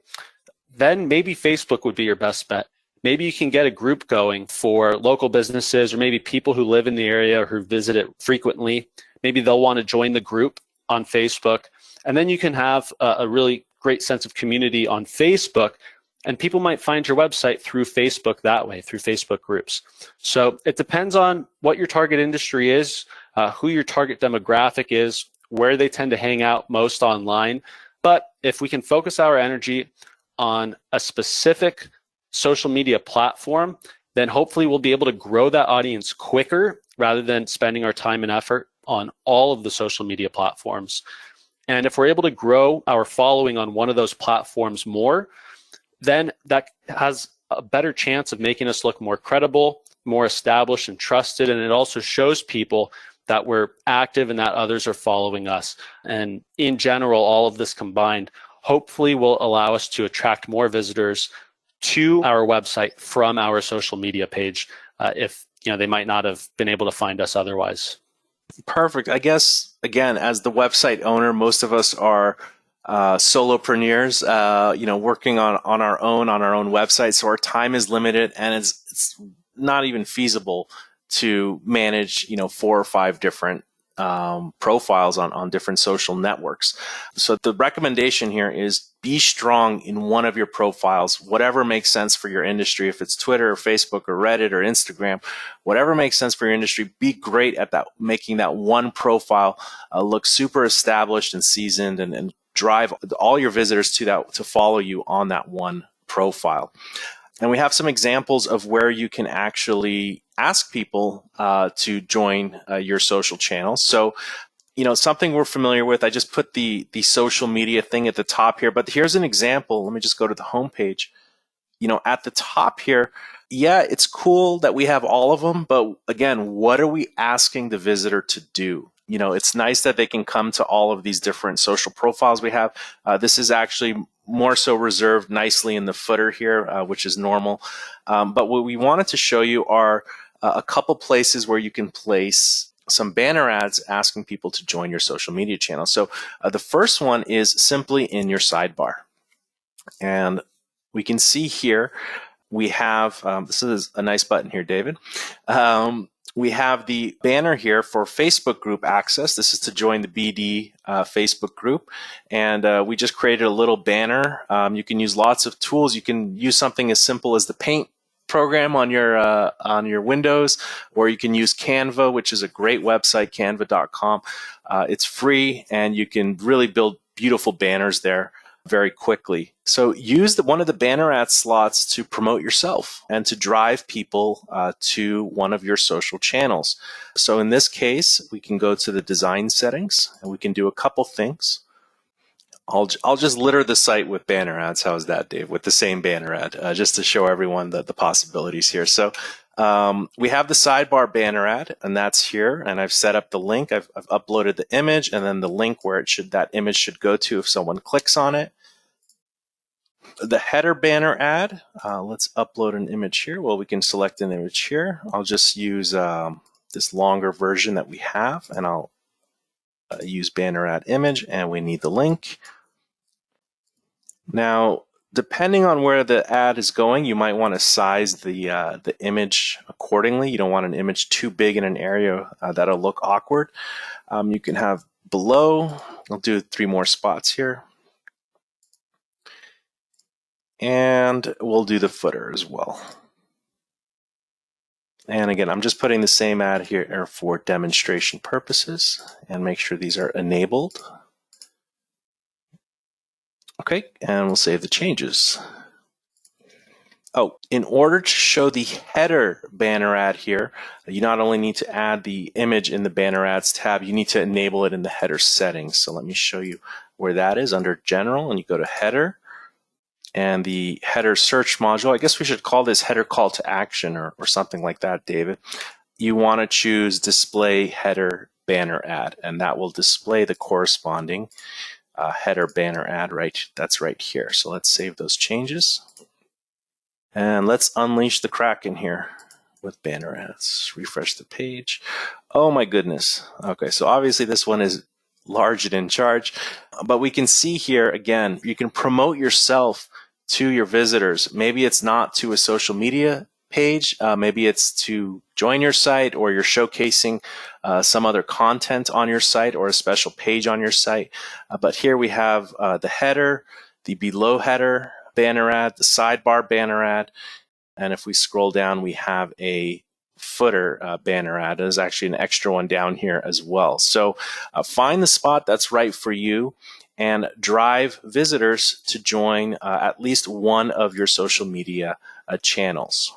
then maybe Facebook would be your best bet. Maybe you can get a group going for local businesses or maybe people who live in the area or who visit it frequently. Maybe they'll want to join the group on Facebook. And then you can have a really great sense of community on Facebook. And people might find your website through Facebook that way, through Facebook groups. So it depends on what your target industry is, who your target demographic is, where they tend to hang out most online. But if we can focus our energy on a specific social media platform, then hopefully we'll be able to grow that audience quicker rather than spending our time and effort on all of the social media platforms. And if we're able to grow our following on one of those platforms more, then that has a better chance of making us look more credible, more established and trusted. And it also shows people that we're active and that others are following us. And in general, all of this combined hopefully will allow us to attract more visitors to our website from our social media page if they might not have been able to find us otherwise. Perfect. I guess, again, as the website owner, most of us are solopreneurs, working on our own website. So our time is limited and it's not even feasible to manage, 4 or 5 different profiles on different social networks. So the recommendation here is be strong in one of your profiles, whatever makes sense for your industry. If it's Twitter or Facebook or Reddit or Instagram, whatever makes sense for your industry, be great at that, making that one profile look super established and seasoned and drive all your visitors to follow you on that one profile. And we have some examples of where you can actually ask people to join your social channels. So, something we're familiar with, I just put the social media thing at the top here, but here's an example. Let me just go to the home page. At the top here, yeah, it's cool that we have all of them, but again, what are we asking the visitor to do? It's nice that they can come to all of these different social profiles we have. This is actually more so reserved nicely in the footer here, which is normal. But what we wanted to show you are a couple places where you can place some banner ads asking people to join your social media channel. So the first one is simply in your sidebar. And we can see here, we have, this is a nice button here, David. We have the banner here for Facebook group access. This is to join the BD Facebook group. And we just created a little banner. You can use lots of tools. You can use something as simple as the Paint program on your Windows, or you can use Canva, which is a great website, canva.com. It's free, and you can really build beautiful banners there very quickly. So use one of the banner ad slots to promote yourself and to drive people to one of your social channels. So in this case, we can go to the design settings and we can do a couple things. I'll just litter the site with banner ads. How's that, Dave? With the same banner ad, just to show everyone the possibilities here. So we have the sidebar banner ad, and that's here. And I've set up the link. I've uploaded the image, and then the link where that image should go to if someone clicks on it. The header banner ad. Let's upload an image here. Well, we can select an image here. I'll just use this longer version that we have, and I'll use banner ad image, and we need the link. Now, depending on where the ad is going, you might want to size the image accordingly. You don't want an image too big in an area that'll look awkward. You can have below. I'll do 3 more spots here. And we'll do the footer as well. And again, I'm just putting the same ad here for demonstration purposes and make sure these are enabled. Okay, and we'll save the changes. Oh, in order to show the header banner ad here, you not only need to add the image in the banner ads tab, you need to enable it in the header settings. So let me show you where that is under general, and you go to header and the header search module. I guess we should call this header call to action or something like that, David. You want to choose display header banner ad, and that will display the corresponding header banner ad that's right here. So let's save those changes. And let's unleash the Kraken here with banner ads. Refresh the page. Oh my goodness. Okay, so obviously this one is large and in charge, but we can see here again, you can promote yourself to your visitors. Maybe it's not to a social media page, maybe it's to join your site, or you're showcasing some other content on your site or a special page on your site. But here we have the header, the below header banner ad, the sidebar banner ad, and if we scroll down, we have a footer banner ad. There's actually an extra one down here as well. So find the spot that's right for you and drive visitors to join at least one of your social media channels.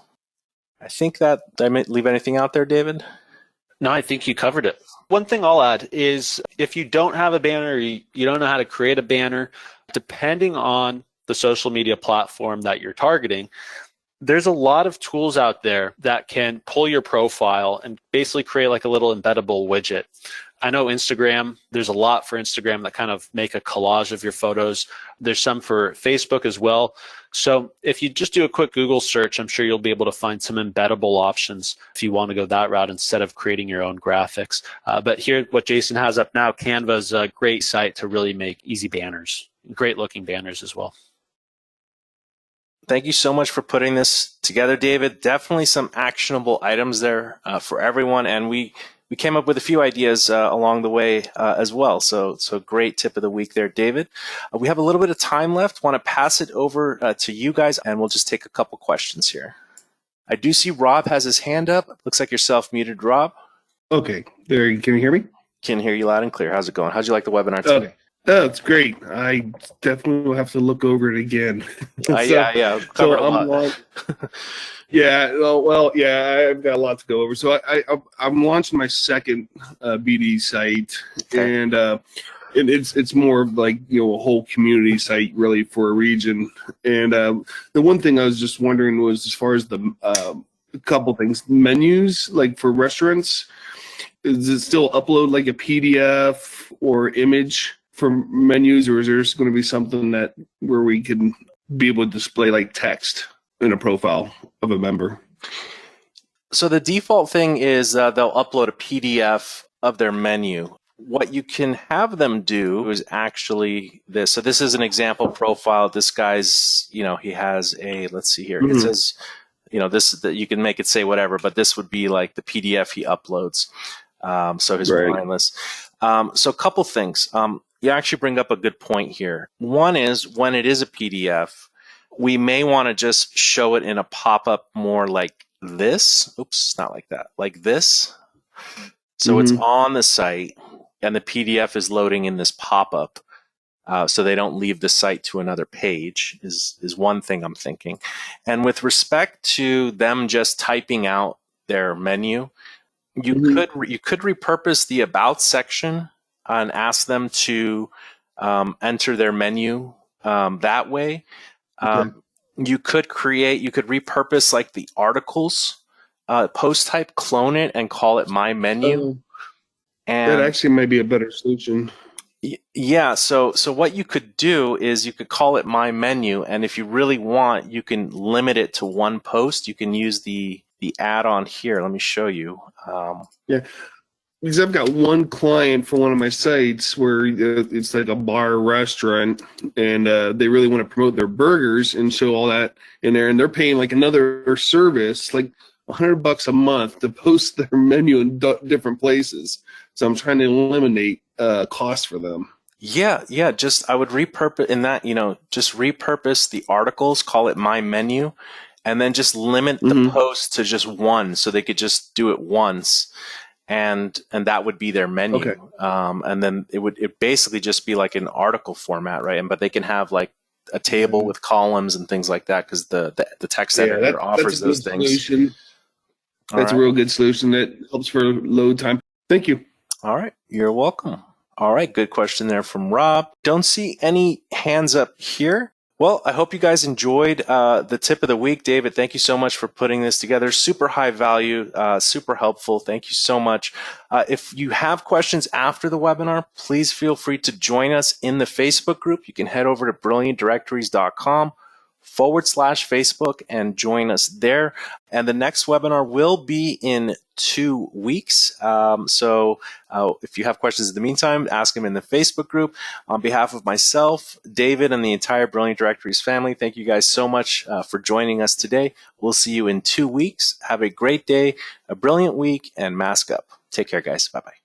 I think did I leave anything out there, David? No, I think you covered it. One thing I'll add is if you don't have a banner, you don't know how to create a banner, depending on the social media platform that you're targeting, there's a lot of tools out there that can pull your profile and basically create like a little embeddable widget. I know Instagram, there's a lot for Instagram that kind of make a collage of your photos. There's some for Facebook as well. So if you just do a quick Google search, I'm sure you'll be able to find some embeddable options if you want to go that route instead of creating your own graphics. But here, what Jason has up now, Canva is a great site to really make easy banners, great looking banners as well. Thank you so much for putting this together, David. Definitely some actionable items there for everyone, and we came up with a few ideas along the way as well. So great tip of the week there, David. We have a little bit of time left. Want to pass it over to you guys, and we'll just take a couple questions here. I do see Rob has his hand up. Looks like you're self-muted, Rob. Okay, there. Can you hear me? Can hear you loud and clear. How's it going? How'd you like the webinar today? Okay. Oh, it's great. I definitely will have to look over it again. Yeah. Covered a lot. Yeah, yeah, I've got a lot to go over. So I'm launching my second BD site, Okay. and it's more of like a whole community site really for a region. And the one thing I was just wondering was as far as the a couple things, menus like for restaurants, is it still upload like a PDF or image for menus, or is there going to be something that where we can be able to display like text in a profile of a member? So the default thing is they'll upload a PDF of their menu. What you can have them do is actually this. So this is an example profile. This guy's, he has a, let's see here. Mm-hmm. It says, that you can make it say whatever, but this would be like the PDF he uploads. So his wine list. So a couple things. You actually bring up a good point here. One is when it is a PDF, we may want to just show it in a pop-up more like this. Oops, not like that. Like this. So it's on the site and the PDF is loading in this pop-up. So they don't leave the site to another page is one thing I'm thinking. And with respect to them just typing out their menu, you could repurpose the About section and ask them to enter their menu that way. You could repurpose like the articles post type, clone it, and call it My Menu. And that actually might be a better solution. Yeah. So what you could do is you could call it My Menu, and if you really want, you can limit it to one post. You can use the add-on here. Let me show you. Yeah. because I've got one client for one of my sites where it's like a bar restaurant, and they really want to promote their burgers and show all that in there, and they're paying like another service like $100 a month to post their menu in different places. So I'm trying to eliminate costs for them. Yeah, yeah. Just I would repurpose in that, just repurpose the articles, call it my menu, and then just limit the post to just one, so they could just do it once, and that would be their menu. Okay. And then it basically just be like an article format, right? But they can have like a table with columns and things like that, because the text editor offers that's a good those things. solution. That's a real good solution that helps for load time. Thank you. All right, you're welcome. All right, good question there from Rob. Don't see any hands up here. Well, I hope you guys enjoyed the tip of the week. David, thank you so much for putting this together. Super high value, super helpful. Thank you so much. If you have questions after the webinar, please feel free to join us in the Facebook group. You can head over to brilliantdirectories.com/Facebook and join us there. And the next webinar will be in 2 weeks. So if you have questions in the meantime, ask them in the Facebook group. On behalf of myself, David, and the entire Brilliant Directories family, thank you guys so much for joining us today. We'll see you in 2 weeks. Have a great day, a brilliant week, and mask up. Take care, guys. Bye-bye.